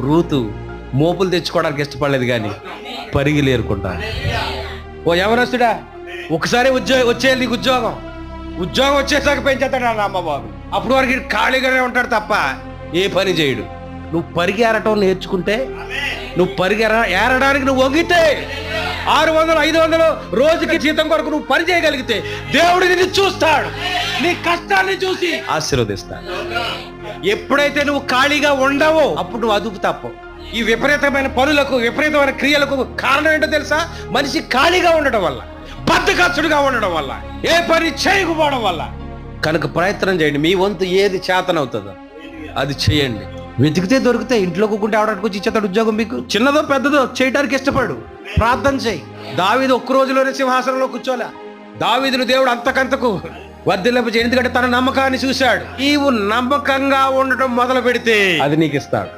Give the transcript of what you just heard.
Ruth మోపులు తెచ్చుకోవడానికి ఇష్టపడలేదు, కానీ పరిగిలు ఏరుకుంటాను. ఓ యవనస్తుడా, ఒకసారి వచ్చేయాలి నీకు ఉద్యోగం వచ్చేసాక పెంచేస్తాడు అన్న అమ్మ బాబు. అప్పుడు వరకు ఖాళీగానే ఉంటాడు తప్ప ఏ పని చేయడు. నువ్వు పరిగి ఏరటం నేర్చుకుంటే, నువ్వు పరిగి ఏరడానికి నువ్వు వంగితే 600, 500 రోజుకి జీతం కొరకు నువ్వు పని చేయగలిగితే దేవుడు నిన్ను చూస్తాడు, నీ కష్టాన్ని చూసి ఆశీర్వదిస్తాడు. ఎప్పుడైతే నువ్వు ఖాళీగా ఉండవో అప్పుడు నువ్వు అదుపు తప్పవు. ఈ విపరీతమైన పనులకు, విపరీతమైన క్రియలకు కారణం ఏంటో తెలుసా? మనిషి ఖాళీగా ఉండడం వల్ల, బద్ధకస్తుడిగా ఉండడం వల్ల, ఏ పని చేయకపోవడం వల్ల. కనుక ప్రయత్నం చేయండి, మీ వంతు ఏది చేతనవుతుందో అది చేయండి. వెతికితే దొరికితే. ఇంట్లో కూకుంటే ఆవడానికి వచ్చి ఇచ్చేతాడు ఉద్యోగం. మీకు చిన్నదో పెద్దదో చేయడానికి ఇష్టపడు. ప్రార్థన చేయి. దావీదు ఒక్క రోజులోనే సింహాసనంలో కూర్చోలే. దావీదును దేవుడు అంతకంతకు వర్ధిల్లింపజేయడు, ఎందుకంటే తన నమ్మకాన్ని చూశాడు. నీవు నమ్మకంగా ఉండటం మొదలు పెడితే అది నీకు ఇస్తాడు.